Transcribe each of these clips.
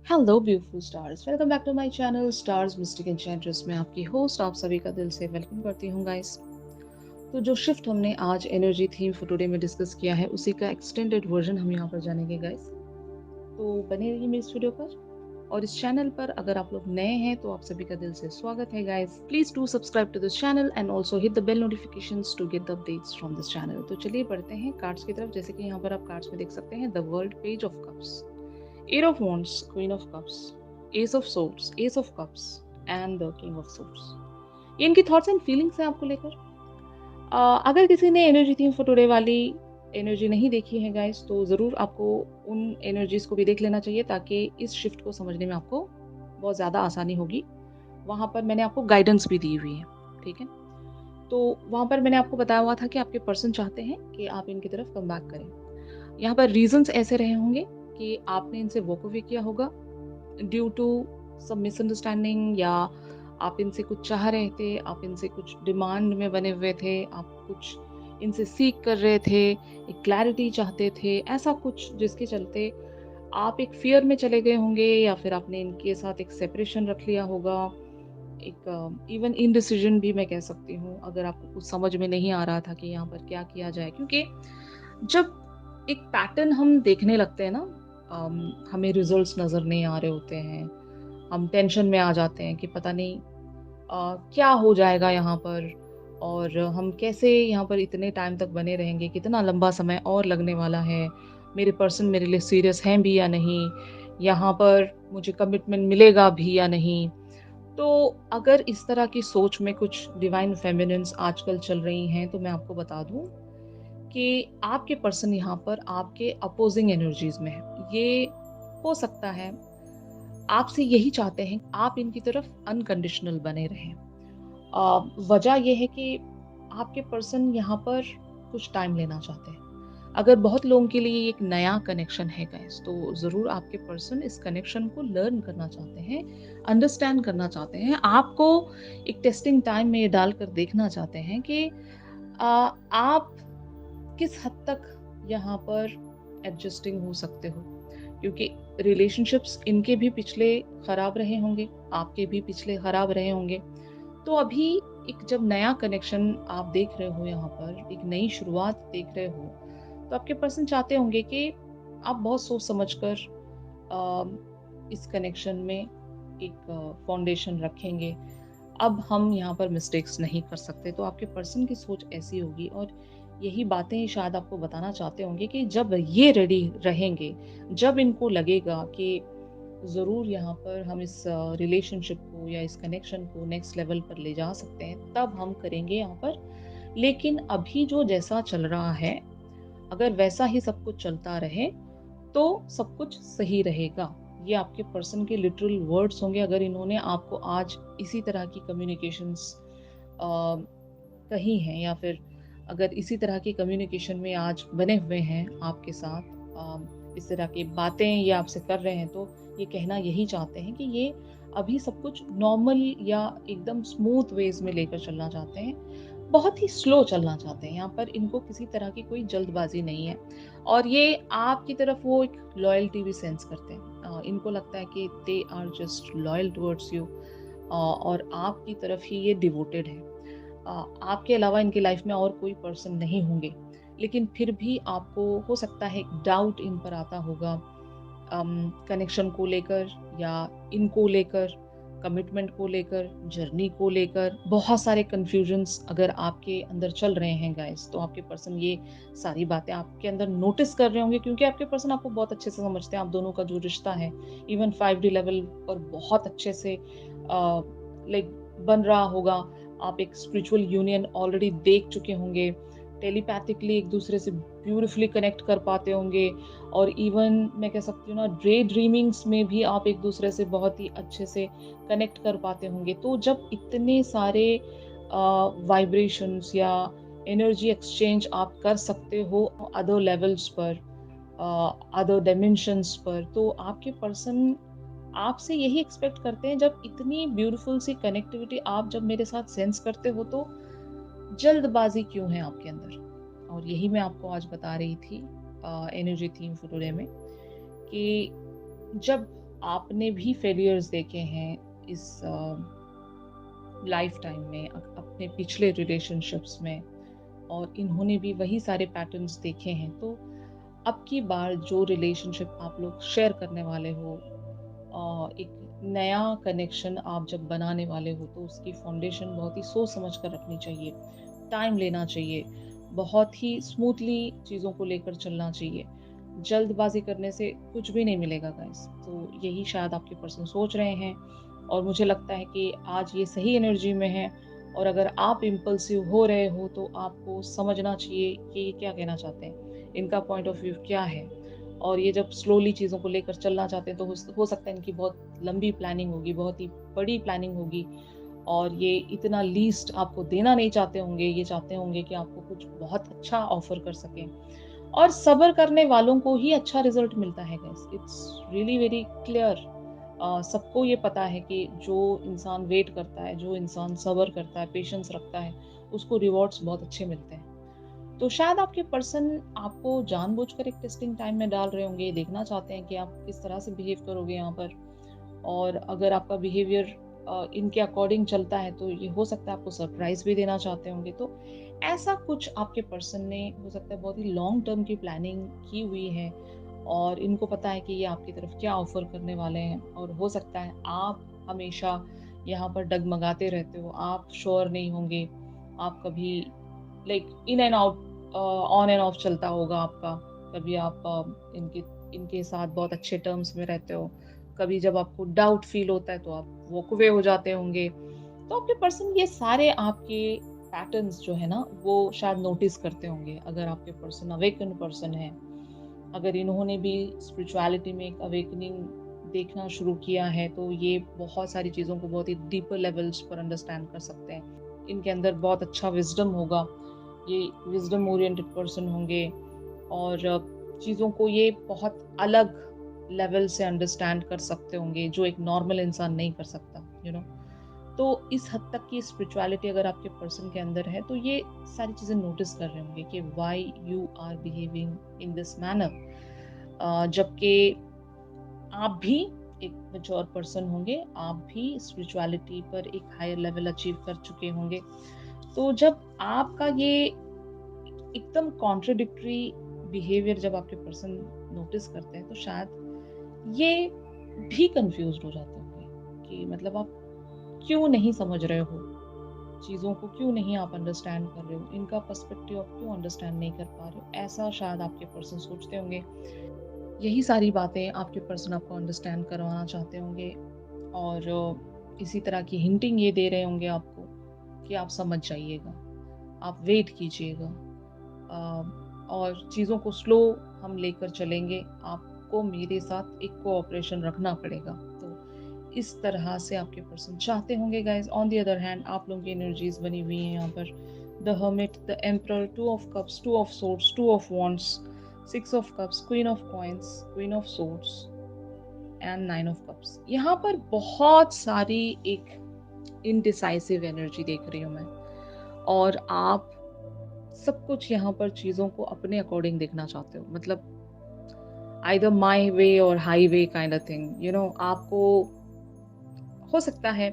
Hello beautiful stars, welcome back to my channel stars mystic enchantress में आपकी host आप सभी का दिल से वेलकम करती हूँ गाइस। तो जो शिफ्ट हमने आज एनर्जी थीम फॉर टुडे में डिस्कस किया है उसी का एक्सटेंडेड वर्जन हम यहाँ पर जानेंगे गाइस। तो बने रहिए मेरे इस वीडियो पर। और इस चैनल पर अगर आप लोग नए हैं तो आप सभी का दिल से स्वागत है guys. Please do subscribe to this channel and also hit the bell notifications to get the updates from this channel. तो चलिए बढ़ते हैं कार्ड्स की तरफ। जैसे कि यहाँ पर आप कार्ड्स में देख सकते हैं the world, page of cups, eight of wands, queen of cups, ace of swords, ace of cups and the king of swords। ये इनकी थॉट्स एंड फीलिंग्स हैं आपको लेकर। अगर किसी ने एनर्जी थीम फॉर टुडे वाली एनर्जी नहीं देखी है गाइस तो ज़रूर आपको उन एनर्जीज को भी देख लेना चाहिए ताकि इस शिफ्ट को समझने में आपको बहुत ज़्यादा आसानी होगी। वहाँ पर मैंने आपको गाइडेंस भी दी हुई है, ठीक है। तो वहाँ पर मैंने आपको बताया हुआ था कि आपके पर्सन चाहते हैं कि आप इनकी तरफ कम बैक करें। यहाँ पर रीजंस ऐसे रहे होंगे कि आपने इनसे वॉक अवे किया होगा ड्यू टू सम मिसअंडरस्टैंडिंग, या आप इनसे कुछ चाह रहे थे, आप इनसे कुछ डिमांड में बने हुए थे, आप कुछ इनसे सीख कर रहे थे, एक क्लैरिटी चाहते थे, ऐसा कुछ जिसके चलते आप एक फियर में चले गए होंगे, या फिर आपने इनके साथ एक सेपरेशन रख लिया होगा। एक इवन इनडिसीजन भी मैं कह सकती हूँ, अगर आपको कुछ समझ में नहीं आ रहा था कि यहाँ पर क्या किया जाए। क्योंकि जब एक पैटर्न हम देखने लगते हैं ना, हमें रिजल्ट्स नज़र नहीं आ रहे होते हैं, हम टेंशन में आ जाते हैं कि पता नहीं क्या हो जाएगा यहाँ पर, और हम कैसे यहाँ पर इतने टाइम तक बने रहेंगे, कितना लंबा समय और लगने वाला है, मेरे पर्सन मेरे लिए सीरियस हैं भी या नहीं, यहाँ पर मुझे कमिटमेंट मिलेगा भी या नहीं। तो अगर इस तरह की सोच में कुछ डिवाइन फेमिनिन्स आजकल चल रही हैं तो मैं आपको बता दूं कि आपके पर्सन यहाँ पर आपके अपोजिंग एनर्जीज में है। ये हो सकता है आपसे यही चाहते हैं आप इनकी तरफ अनकंडीशनल बने रहें। वजह यह है कि आपके पर्सन यहाँ पर कुछ टाइम लेना चाहते हैं। अगर बहुत लोगों के लिए एक नया कनेक्शन है गाइस तो ज़रूर आपके पर्सन इस कनेक्शन को लर्न करना चाहते हैं, अंडरस्टैंड करना चाहते हैं। आपको एक टेस्टिंग टाइम में ये डालकर देखना चाहते हैं कि आप किस हद तक यहाँ पर एडजस्टिंग हो सकते हो। क्योंकि रिलेशनशिप्स इनके भी पिछले खराब रहे होंगे, आपके भी पिछले खराब रहे होंगे। तो अभी एक जब नया कनेक्शन आप देख रहे हो, यहाँ पर एक नई शुरुआत देख रहे हो, तो आपके पर्सन चाहते होंगे कि आप बहुत सोच समझकर इस कनेक्शन में एक फाउंडेशन रखेंगे। अब हम यहाँ पर मिस्टेक्स नहीं कर सकते। तो आपके पर्सन की सोच ऐसी होगी, और यही बातें शायद आपको बताना चाहते होंगे कि जब ये रेडी रहेंगे, जब इनको लगेगा कि ज़रूर यहाँ पर हम इस रिलेशनशिप को या इस कनेक्शन को नेक्स्ट लेवल पर ले जा सकते हैं, तब हम करेंगे यहाँ पर। लेकिन अभी जो जैसा चल रहा है, अगर वैसा ही सब कुछ चलता रहे तो सब कुछ सही रहेगा। ये आपके पर्सन के लिटरल वर्ड्स होंगे अगर इन्होंने आपको आज इसी तरह की कम्युनिकेशंस कही हैं, या फिर अगर इसी तरह की कम्युनिकेशन में आज बने हुए हैं आपके साथ, इस तरह की बातें ये आपसे कर रहे हैं, तो ये कहना यही चाहते हैं कि ये अभी सब कुछ नॉर्मल या एकदम स्मूथ वेज में लेकर चलना चाहते हैं, बहुत ही स्लो चलना चाहते हैं। यहाँ पर इनको किसी तरह की कोई जल्दबाजी नहीं है, और ये आपकी तरफ वो एक लॉयल्टी भी सेंस करते हैं। इनको लगता है कि they are just loyal towards you, और आपकी तरफ ही ये डिवोटेड है। आपके अलावा इनकी लाइफ में और कोई पर्सन नहीं होंगे, लेकिन फिर भी आपको हो सकता है डाउट इन पर आता होगा कनेक्शन को लेकर, या इनको लेकर, कमिटमेंट को लेकर, जर्नी को लेकर। बहुत सारे कन्फ्यूजन्स अगर आपके अंदर चल रहे हैं गाइस, तो आपके पर्सन ये सारी बातें आपके अंदर नोटिस कर रहे होंगे, क्योंकि आपके पर्सन आपको बहुत अच्छे से समझते हैं। आप दोनों का जो रिश्ता है इवन 5D लेवल पर बहुत अच्छे से लाइक बन रहा होगा। आप एक स्पिरिचुअल यूनियन ऑलरेडी देख चुके होंगे, टेलीपैथिकली एक दूसरे से ब्यूटिफुली कनेक्ट कर पाते होंगे, और इवन मैं कह सकती हूँ ना, डे ड्रीमिंग्स में भी आप एक दूसरे से बहुत ही अच्छे से कनेक्ट कर पाते होंगे। तो जब इतने सारे वाइब्रेशंस या एनर्जी एक्सचेंज आप कर सकते हो अदर लेवल्स पर, अदर डायमेंशंस पर, तो आपके पर्सन आपसे यही एक्सपेक्ट करते हैं। जब इतनी ब्यूटीफुल सी कनेक्टिविटी आप जब मेरे साथ सेंस करते हो, तो जल्दबाजी क्यों है आपके अंदर। और यही मैं आपको आज बता रही थी एनर्जी थीम फॉर टुडे में, कि जब आपने भी फेलियर्स देखे हैं इस लाइफ टाइम में, अपने पिछले रिलेशनशिप्स में, और इन्होंने भी वही सारे पैटर्न्स देखे हैं। तो अब की बार जो रिलेशनशिप आप लोग शेयर करने वाले हो, एक नया कनेक्शन आप जब बनाने वाले हो, तो उसकी फाउंडेशन बहुत ही सोच समझ कर रखनी चाहिए, टाइम लेना चाहिए, बहुत ही स्मूथली चीज़ों को लेकर चलना चाहिए। जल्दबाजी करने से कुछ भी नहीं मिलेगा गाइस। तो यही शायद आपके पर्सन सोच रहे हैं, और मुझे लगता है कि आज ये सही एनर्जी में है। और अगर आप इम्पल्सिव हो रहे हो, तो आपको समझना चाहिए कि ये क्या कहना चाहते हैं, इनका पॉइंट ऑफ व्यू क्या है। और ये जब स्लोली चीज़ों को लेकर चलना चाहते हैं, तो हो सकता है इनकी बहुत लंबी प्लानिंग होगी, बहुत ही बड़ी प्लानिंग होगी, और ये इतना लीस्ट आपको देना नहीं चाहते होंगे, ये चाहते होंगे कि आपको कुछ बहुत अच्छा ऑफ़र कर सकें। और सब्र करने वालों को ही अच्छा रिज़ल्ट मिलता है guys, it's really very clear. सबको ये पता है कि जो इंसान वेट करता है, जो इंसान सब्र करता है, पेशेंस रखता है, उसको रिवॉर्ड्स बहुत अच्छे मिलते हैं। तो शायद आपके पर्सन आपको जानबूझकर एक टेस्टिंग टाइम में डाल रहे होंगे, देखना चाहते हैं कि आप किस तरह से बिहेव करोगे यहाँ पर। और अगर आपका बिहेवियर इनके अकॉर्डिंग चलता है, तो ये हो सकता है आपको सरप्राइज़ भी देना चाहते होंगे। तो ऐसा कुछ आपके पर्सन ने हो सकता है बहुत ही लॉन्ग टर्म की प्लानिंग की हुई है, और इनको पता है कि ये आपकी तरफ क्या ऑफ़र करने वाले हैं। और हो सकता है आप हमेशा यहाँ पर डगमगाते रहते हो, आप श्योर नहीं होंगे, आप कभी like in and out, on end of चलता होगा आपका। कभी आप इनके साथ बहुत अच्छे टर्म्स में रहते हो, कभी जब आपको डाउट फील होता है तो आप वॉक अवे हो जाते होंगे। तो आपके पर्सन ये सारे आपके पैटर्न्स जो है ना, वो शायद नोटिस करते होंगे। अगर आपके पर्सन अवेकन पर्सन है, अगर इन्होंने भी स्पिरिचुअलिटी में एक अवेकनिंग देखना शुरू किया है, तो ये बहुत सारी चीज़ों को बहुत ही डीपर लेवल्स पर अंडरस्टैंड कर सकते हैं। इनके अंदर बहुत अच्छा विज़डम होगा, ये विज़डम ओरिएंटेड पर्सन होंगे, और चीज़ों को ये बहुत अलग लेवल से अंडरस्टैंड कर सकते होंगे, जो एक नॉर्मल इंसान नहीं कर सकता, तो इस हद तक की स्पिरिचुअलिटी अगर आपके पर्सन के अंदर है, तो ये सारी चीज़ें नोटिस कर रहे होंगे कि why you are behaving in this manner. जबकि आप भी एक मैच्योर पर्सन होंगे, आप भी स्पिरिचुअलिटी पर एक हायर लेवल अचीव कर चुके होंगे। तो जब आपका ये एकदम कॉन्ट्रडिक्टरी बिहेवियर जब आपके पर्सन नोटिस करते हैं, तो शायद ये भी कंफ्यूज्ड हो जाते होंगे कि मतलब आप क्यों नहीं समझ रहे हो, चीज़ों को क्यों नहीं आप अंडरस्टैंड कर रहे हो, इनका पर्सपेक्टिव आप क्यों अंडरस्टैंड नहीं कर पा रहे हो, ऐसा शायद आपके पर्सन सोचते होंगे। यही सारी बातें आपके पर्सन आपको अंडरस्टैंड करवाना चाहते होंगे, और इसी तरह की हिंटिंग ये दे रहे होंगे आपको कि आप समझ जाइएगा, आप वेट कीजिएगा, और चीज़ों को स्लो हम लेकर चलेंगे, आपको मेरे साथ एक कोऑपरेशन रखना पड़ेगा। तो इस तरह से आपके पर्सन चाहते होंगे guys. On the other hand आप लोगों की एनर्जीज बनी हुई हैं यहाँ पर, the hermit, the emperor, two of cups, two of swords, two of wands, six of cups, queen of coins, queen of swords and nine of cups. यहाँ पर बहुत सारी एक इनडिसाइसिव एनर्जी देख रही हूँ मैं, और आप सब कुछ यहाँ पर चीज़ों को अपने अकॉर्डिंग देखना चाहते हो, मतलब आइदर माय वे और हाईवे काइंड ऑफ थिंग, आपको हो सकता है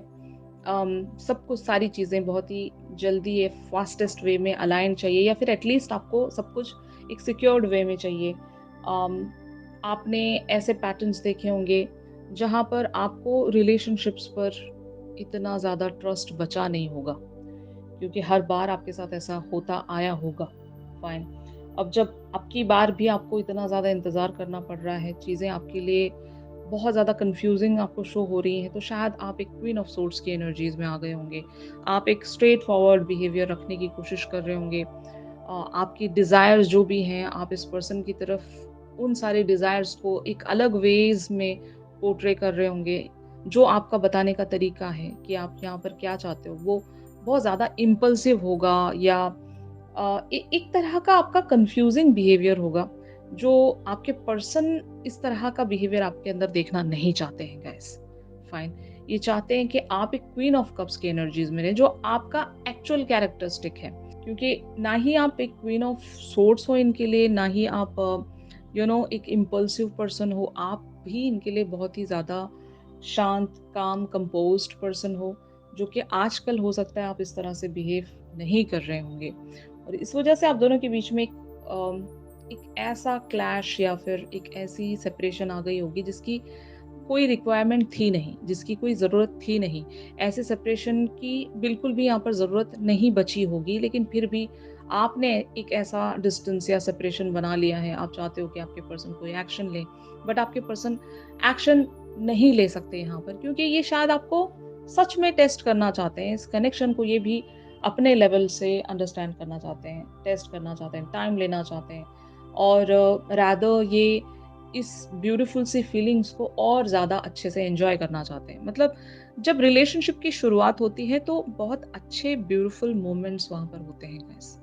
सब कुछ सारी चीज़ें बहुत ही जल्दी या फास्टेस्ट वे में अलाइन चाहिए, या फिर एटलीस्ट आपको सब कुछ एक सिक्योर्ड वे में चाहिए। आपने ऐसे पैटर्न्स देखे होंगे जहाँ पर आपको रिलेशनशिप्स पर इतना ज़्यादा ट्रस्ट बचा नहीं होगा, क्योंकि हर बार आपके साथ ऐसा होता आया होगा। फाइन। अब जब अब की बार भी आपको इतना ज़्यादा इंतज़ार करना पड़ रहा है, चीज़ें आपके लिए बहुत ज़्यादा कन्फ्यूज़िंग आपको शो हो रही हैं, तो शायद आप एक क्वीन ऑफ सोर्ड्स की एनर्जीज़ में आ गए होंगे। आप एक स्ट्रेट फॉरवर्ड बिहेवियर रखने की कोशिश कर रहे होंगे। आपकी डिज़ायर्स जो भी हैं, आप इस पर्सन की तरफ उन सारे डिज़ायर्स को एक अलग वेज़ में पोर्ट्रे कर रहे होंगे। जो आपका बताने का तरीका है कि आप यहाँ पर क्या चाहते हो, वो बहुत ज़्यादा इम्पल्सिव होगा, या एक तरह का आपका कन्फ्यूज़िंग बिहेवियर होगा, जो आपके पर्सन इस तरह का बिहेवियर आपके अंदर देखना नहीं चाहते हैं गाइस। फाइन। ये चाहते हैं कि आप एक क्वीन ऑफ कप्स की एनर्जीज़ में रहें, जो आपका एक्चुअल कैरेक्टरिस्टिक है। क्योंकि ना ही आप एक क्वीन ऑफ सोर्ड्स हो इनके लिए, ना ही आप एक इम्पल्सिव पर्सन हो। आप भी इनके लिए बहुत ही ज़्यादा शांत, काम, कंपोज़्ड पर्सन हो, जो कि आजकल हो सकता है आप इस तरह से बिहेव नहीं कर रहे होंगे। और इस वजह से आप दोनों के बीच में एक ऐसा क्लैश या फिर एक ऐसी सेपरेशन आ गई होगी जिसकी कोई रिक्वायरमेंट थी नहीं, जिसकी कोई ज़रूरत थी नहीं। ऐसे सेपरेशन की बिल्कुल भी यहाँ पर ज़रूरत नहीं बची होगी, लेकिन फिर भी आपने एक ऐसा डिस्टेंस या सेपरेशन बना लिया है, आप चाहते हो कि आपके पर्सन कोई एक्शन ले, बट आपके पर्सन एक्शन नहीं ले सकते यहाँ पर क्योंकि ये शायद आपको सच में टेस्ट करना चाहते हैं, इस कनेक्शन को ये भी अपने लेवल से अंडरस्टैंड करना चाहते हैं, टेस्ट करना चाहते हैं, टाइम लेना चाहते हैं और रादर ये इस ब्यूटीफुल सी फीलिंग्स को और ज़्यादा अच्छे से एन्जॉय करना चाहते हैं। मतलब जब रिलेशनशिप की शुरुआत होती है तो बहुत अच्छे ब्यूटीफुल मोमेंट्स वहाँ पर होते हैं गाइस।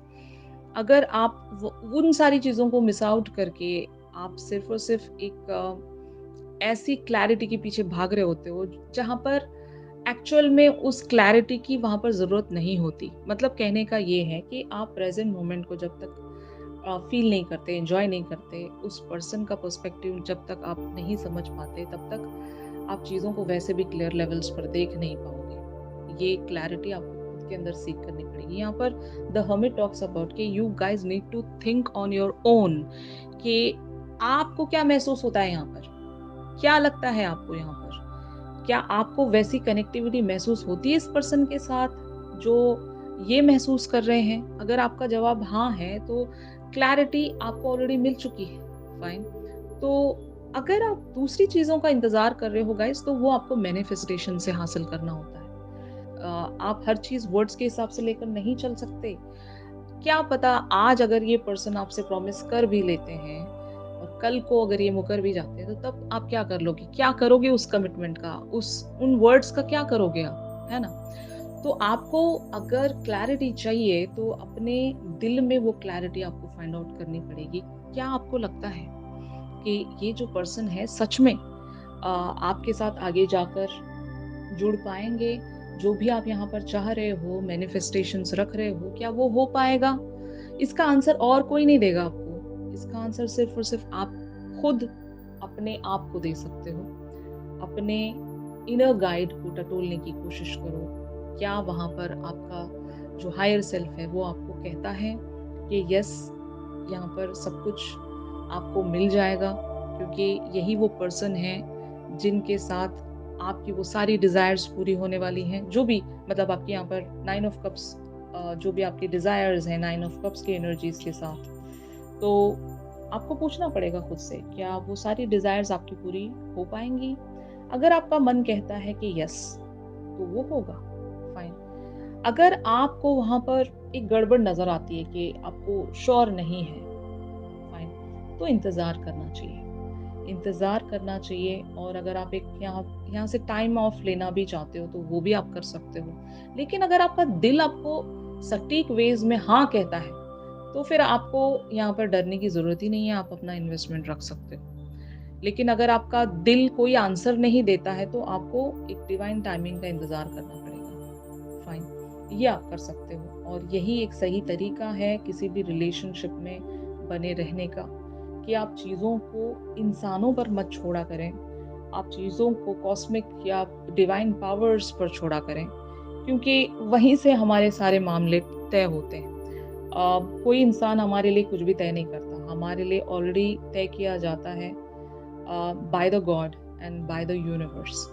अगर आप उन सारी चीज़ों को मिस आउट करके आप सिर्फ़ और सिर्फ़ एक ऐसी क्लैरिटी के पीछे भाग रहे होते हो जहाँ पर एक्चुअल में उस क्लैरिटी की वहाँ पर ज़रूरत नहीं होती। मतलब कहने का ये है कि आप प्रेज़ेंट मोमेंट को जब तक फ़ील नहीं करते, एन्जॉय नहीं करते, उस पर्सन का पर्सपेक्टिव जब तक आप नहीं समझ पाते, तब तक आप चीज़ों को वैसे भी क्लियर लेवल्स पर देख नहीं पाओगे। ये क्लैरिटी आपको खुद के अंदर सीख करनी पड़ेगी। यहाँ पर द हर्मिट टॉक्स अबाउट कि you guys need to think on your own कि आपको क्या महसूस होता है यहाँ पर? क्या लगता है आपको यहाँ पर? क्या आपको वैसी कनेक्टिविटी महसूस होती है इस पर्सन के साथ जो ये महसूस कर रहे हैं? अगर आपका जवाब हाँ है तो क्लैरिटी आपको ऑलरेडी मिल चुकी है, फाइन। तो अगर आप दूसरी चीज़ों का इंतज़ार कर रहे हो गाइस तो वो आपको मैनिफेस्टेशन से हासिल करना होता है। आप हर चीज़ वर्ड्स के हिसाब से लेकर नहीं चल सकते। क्या पता आज अगर ये पर्सन आपसे प्रॉमिस कर भी लेते हैं और कल को अगर ये मुकर भी जाते हैं तो तब आप क्या कर लोगे? क्या करोगे उस कमिटमेंट का? उन वर्ड्स का क्या करोगे आप? है ना? तो आपको अगर क्लैरिटी चाहिए तो अपने दिल में वो क्लैरिटी आपको फाइंड आउट करनी पड़ेगी। क्या आपको लगता है कि ये जो पर्सन है सच में आपके साथ आगे जाकर जुड़ पाएँगे? जो भी आप यहाँ पर चाह रहे हो, मैनिफेस्टेशंस रख रहे हो, क्या वो हो पाएगा? इसका आंसर और कोई नहीं देगा आपको। इसका आंसर सिर्फ़ और सिर्फ़ आप खुद अपने आप को दे सकते हो। अपने इनर गाइड को टटोलने की कोशिश करो। क्या वहाँ पर आपका जो हायर सेल्फ है वो आपको कहता है कि यस, यहाँ पर सब कुछ आपको मिल जाएगा क्योंकि यही वो पर्सन है जिनके साथ आपकी वो सारी डिज़ायर्स पूरी होने वाली हैं। जो भी मतलब आपके यहाँ पर 9 ऑफ कप्स जो भी आपकी डिज़ायर्स हैं 9 ऑफ कप्स की एनर्जीज़ के साथ, तो आपको पूछना पड़ेगा खुद से, क्या वो सारी डिज़ायर्स आपकी पूरी हो पाएँगी? अगर आपका मन कहता है कि यस, तो वो होगा, फाइन। अगर आपको वहाँ पर एक गड़बड़ नज़र आती है कि आपको श्योर नहीं है, फाइन, तो इंतज़ार करना चाहिए। इंतज़ार करना चाहिए और अगर आप एक यहाँ यहाँ से टाइम ऑफ लेना भी चाहते हो, तो वो भी आप कर सकते हो। लेकिन अगर आपका दिल आपको सटीक वेज़ में हाँ कहता है, तो फिर आपको यहाँ पर डरने की ज़रूरत ही नहीं है, आप अपना इन्वेस्टमेंट रख सकते हो। लेकिन अगर आपका दिल कोई आंसर नहीं देता है, तो आपको एक डिवाइन टाइमिंग का इंतज़ार करना पड़ेगा। फाइन, ये आप कर सकते हो और यही एक सही तरीका है किसी भी रिलेशनशिप में बने रहने का, कि आप चीज़ों को इंसानों पर मत छोड़ा करें। आप चीज़ों को कॉस्मिक या डिवाइन पावर्स पर छोड़ा करें, क्योंकि वहीं से हमारे सारे मामले तय होते हैं। कोई इंसान हमारे लिए कुछ भी तय नहीं करता, हमारे लिए ऑलरेडी तय किया जाता है by the God and by the universe.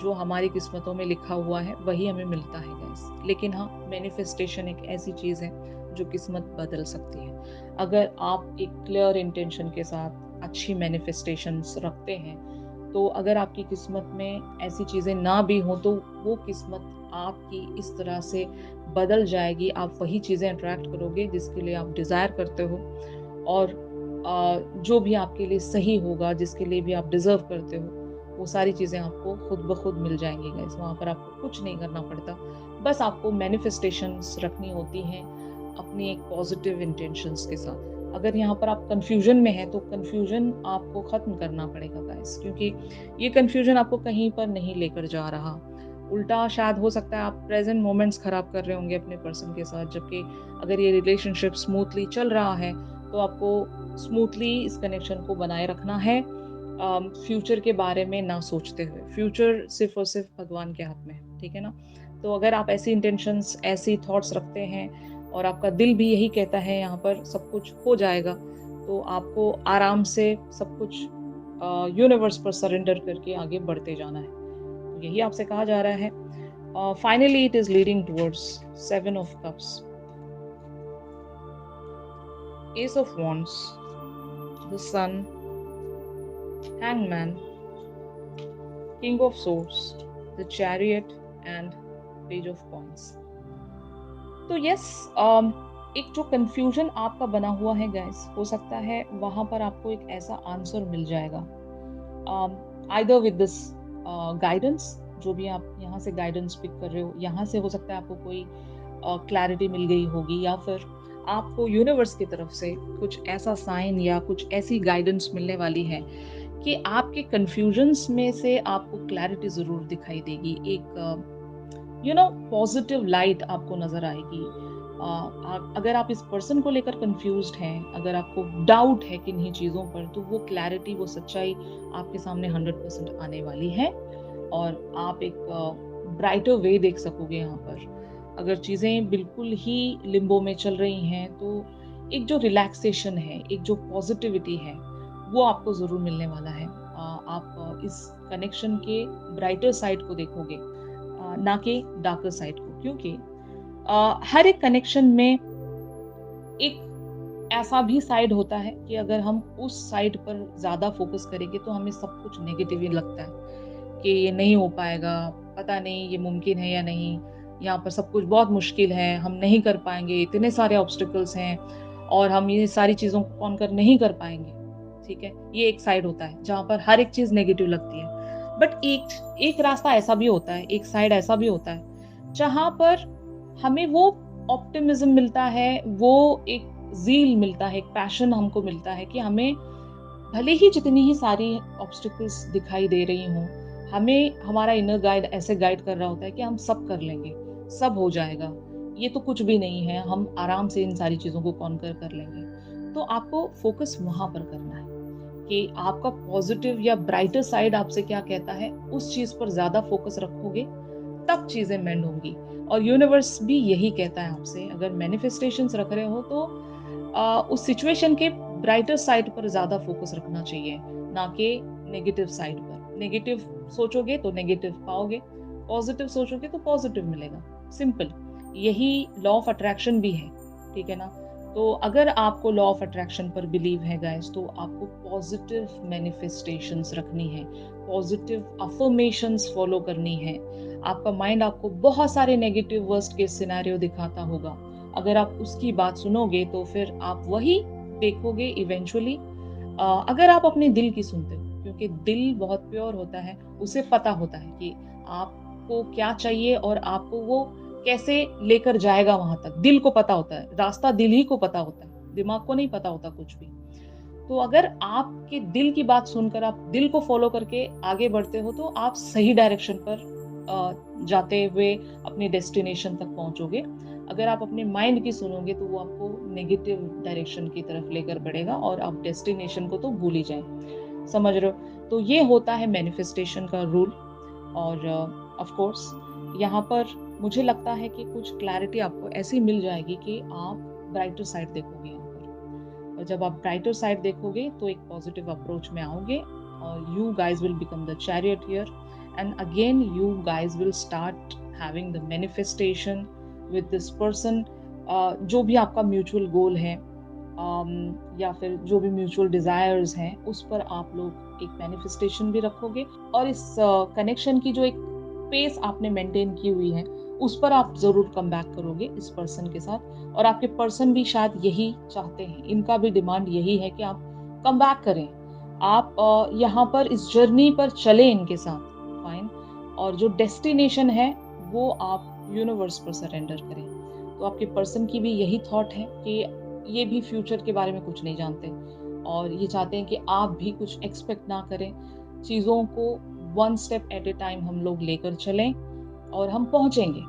जो हमारी किस्मतों में लिखा हुआ है वही हमें मिलता है गाइस। लेकिन हाँ, मैनिफेस्टेशन एक ऐसी चीज़ है जो किस्मत बदल सकती है। अगर आप एक क्लियर इंटेंशन के साथ अच्छी मैनिफेस्टेशंस रखते हैं, तो अगर आपकी किस्मत में ऐसी चीज़ें ना भी हों तो वो किस्मत आपकी इस तरह से बदल जाएगी। आप वही चीज़ें अट्रैक्ट करोगे जिसके लिए आप डिज़ायर करते हो और जो भी आपके लिए सही होगा, जिसके लिए भी आप डिज़र्व करते हो, वो सारी चीज़ें आपको खुद ब खुद मिल जाएँगी गाइस। वहाँ पर आपको कुछ नहीं करना पड़ता। बस आपको मैनिफेस्टेशंस रखनी होती हैं अपनी एक पॉज़िटिव इंटेंशंस के साथ। अगर यहाँ पर आप कन्फ्यूज़न में हैं, तो कन्फ्यूज़न आपको ख़त्म करना पड़ेगा गाइस, क्योंकि ये कन्फ्यूज़न आपको कहीं पर नहीं लेकर जा रहा। उल्टा शायद हो सकता है आप प्रेज़ेंट मोमेंट्स ख़राब कर रहे होंगे अपने पर्सन के साथ, जबकि अगर ये रिलेशनशिप स्मूथली चल रहा है, तो आपको स्मूथली इस कनेक्शन को बनाए रखना है फ्यूचर के बारे में ना सोचते हुए। फ्यूचर सिर्फ़ और सिर्फ़ भगवान के हाथ में है, ठीक है ना? तो अगर आप ऐसी इंटेंशंस, ऐसी थॉट्स रखते हैं और आपका दिल भी यही कहता है यहाँ पर सब कुछ हो जाएगा, तो आपको आराम से सब कुछ यूनिवर्स पर सरेंडर करके आगे बढ़ते जाना है। तो यही आपसे कहा जा रहा है। Finally it is leading towards 7 of cups, ace of wands, the sun, hangman, king of swords, the chariot and page of coins. तो यस, एक जो कंफ्यूजन आपका बना हुआ है गाइस, हो सकता है वहां पर आपको एक ऐसा आंसर मिल जाएगा, आइदर विद दिस गाइडेंस, जो भी आप यहाँ से गाइडेंस पिक कर रहे हो, यहाँ से हो सकता है आपको कोई क्लैरिटी मिल गई होगी, या फिर आपको यूनिवर्स की तरफ से कुछ ऐसा साइन या कुछ ऐसी गाइडेंस मिलने वाली है कि आपके कंफ्यूजन्स में से आपको क्लैरिटी ज़रूर दिखाई देगी। एक पॉजिटिव लाइट आपको नज़र आएगी। अगर आप इस पर्सन को लेकर कंफ्यूज्ड हैं, अगर आपको डाउट है किन्हीं चीज़ों पर, तो वो क्लैरिटी, वो सच्चाई आपके सामने 100% आने वाली है और आप एक ब्राइटर वे देख सकोगे यहाँ पर। अगर चीज़ें बिल्कुल ही लिम्बो में चल रही हैं, तो एक जो रिलैक्सेशन है, एक जो पॉजिटिविटी है, वो आपको ज़रूर मिलने वाला है। आप इस कनेक्शन के ब्राइटर साइड को देखोगे, ना कि डार्कर साइड को, क्योंकि हर एक कनेक्शन में एक ऐसा भी साइड होता है कि अगर हम उस साइड पर ज़्यादा फोकस करेंगे तो हमें सब कुछ नेगेटिव ही लगता है कि ये नहीं हो पाएगा, पता नहीं ये मुमकिन है या नहीं, यहाँ पर सब कुछ बहुत मुश्किल है, हम नहीं कर पाएंगे, इतने सारे ऑब्स्टिकल्स हैं और हम ये सारी चीज़ों को कॉन्कर नहीं कर पाएंगे। ठीक है, ये एक साइड होता है जहाँ पर हर एक चीज़ नेगेटिव लगती है। बट एक एक रास्ता ऐसा भी होता है, एक साइड ऐसा भी होता है जहाँ पर हमें वो ऑप्टिमिज्म मिलता है, वो एक ज़ील मिलता है, एक पैशन हमको मिलता है कि हमें भले ही जितनी ही सारी ऑब्स्टिकल्स दिखाई दे रही हों, हमें हमारा इनर गाइड ऐसे गाइड कर रहा होता है कि हम सब कर लेंगे, सब हो जाएगा, ये तो कुछ भी नहीं है, हम आराम से इन सारी चीज़ों को कॉन्कर कर लेंगे। तो आपको फोकस वहाँ पर करना है कि आपका पॉजिटिव या ब्राइटर साइड आपसे क्या कहता है, उस चीज़ पर ज़्यादा फोकस रखोगे, तब चीज़ें मेंड होंगी। और यूनिवर्स भी यही कहता है आपसे, अगर मैनिफेस्टेशंस रख रहे हो तो उस सिचुएशन के ब्राइटर साइड पर ज़्यादा फोकस रखना चाहिए, ना कि नेगेटिव साइड पर। नेगेटिव सोचोगे तो नेगेटिव पाओगे, पॉजिटिव सोचोगे तो पॉजिटिव मिलेगा। सिंपल, यही लॉ ऑफ अट्रैक्शन भी है, ठीक है ना? तो अगर आपको लॉ ऑफ अट्रैक्शन पर बिलीव है गाइस, तो आपको पॉजिटिव मैनिफेस्टेशंस रखनी है, पॉजिटिव अफर्मेशंस फॉलो करनी है। आपका माइंड आपको बहुत सारे नेगेटिव वर्स्ट केस सिनेरियो दिखाता होगा, अगर आप उसकी बात सुनोगे तो फिर आप वही देखोगे इवेंचुअली। अगर आप अपने दिल की सुनते हो, क्योंकि दिल बहुत प्योर होता है, उसे पता होता है कि आपको क्या चाहिए और आपको वो कैसे लेकर जाएगा वहां तक। दिल को पता होता है, रास्ता दिल ही को पता होता है, दिमाग को नहीं पता होता कुछ भी। तो अगर आपके दिल की बात सुनकर आप दिल को फॉलो करके आगे बढ़ते हो, तो आप सही डायरेक्शन पर जाते हुए अपनी डेस्टिनेशन तक पहुंचोगे। अगर आप अपने माइंड की सुनोगे तो वो आपको नेगेटिव डायरेक्शन की तरफ लेकर बढ़ेगा और आप डेस्टिनेशन को तो भूल ही जाएं। समझ रहे हो? तो ये होता है मैनिफेस्टेशन का रूल। और ऑफ कोर्स यहाँ पर मुझे लगता है कि कुछ क्लैरिटी आपको ऐसी मिल जाएगी कि आप ब्राइटर साइड देखोगे यहाँ पर। और जब आप ब्राइटर साइड देखोगे तो एक पॉजिटिव अप्रोच में आओगे और you guys will become the charioteer, and again you guys will start having the manifestation with this person। जो भी आपका म्यूचुअल गोल है, या फिर जो भी म्यूचुअल डिजायर्स हैं, उस पर आप लोग एक मैनिफेस्टेशन भी रखोगे और इस कनेक्शन की जो एक पेस आपने मेंटेन की हुई है, उस पर आप जरूर कम बैक करोगे इस पर्सन के साथ। और आपके पर्सन भी शायद यही चाहते हैं, इनका भी डिमांड यही है कि आप कम बैक करें, आप यहाँ पर इस जर्नी पर चले इनके साथ। फाइन। और जो डेस्टिनेशन है वो आप यूनिवर्स पर सरेंडर करें। तो आपके पर्सन की भी यही थॉट है कि ये भी फ्यूचर के बारे में कुछ नहीं जानते और ये चाहते हैं कि आप भी कुछ एक्सपेक्ट ना करें, चीज़ों को one step at A time हम लोग लेकर चलें और हम पहुंचेंगे।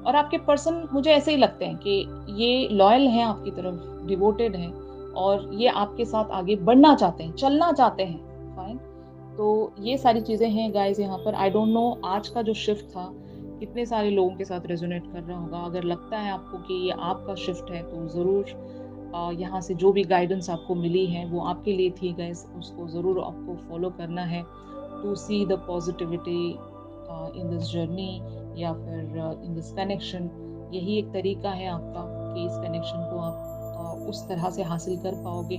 और आपके पर्सन मुझे ऐसे ही लगते हैं कि ये लॉयल हैं आपकी तरफ, डिवोटेड हैं और ये आपके साथ आगे बढ़ना चाहते हैं, चलना चाहते हैं। फाइन। तो ये सारी चीज़ें हैं गाइज़ यहाँ पर। आई डोंट नो आज का जो शिफ्ट था, कितने सारे लोगों के साथ रेज़ोनेट कर रहा होगा। अगर लगता है आपको कि ये आपका शिफ्ट है तो ज़रूर यहाँ से जो भी गाइडेंस आपको मिली है वो आपके लिए थी गाइज़, उसको ज़रूर आपको फ़ॉलो करना है to see the positivity in this journey या फिर इन दिस कनेक्शन। यही एक तरीका है आपका कि इस कनेक्शन को आप उस तरह से हासिल कर पाओगे,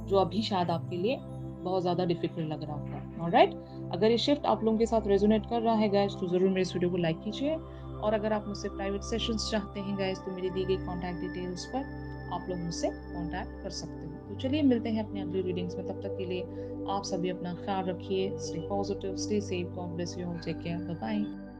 जो अभी शायद आपके लिए बहुत ज़्यादा डिफ़िकल्ट लग रहा होगा। ऑलराइट? अगर ये शिफ्ट आप लोगों के साथ रेज़ोनेट कर रहा है गाइज़, तो ज़रूर मेरे इस वीडियो को लाइक कीजिए और अगर आप मुझसे प्राइवेट सेशंस चाहते हैं गाइज़, तो मेरी दी गई कॉन्टैक्ट डिटेल्स पर आप लोग मुझसे कॉन्टैक्ट कर सकते हो। तो चलिए मिलते हैं अपनी अगली रीडिंग्स में, तब तक के लिए आप सभी अपना ख्याल रखिए। Stay positive, stay safe, God bless you all, take care, bye bye.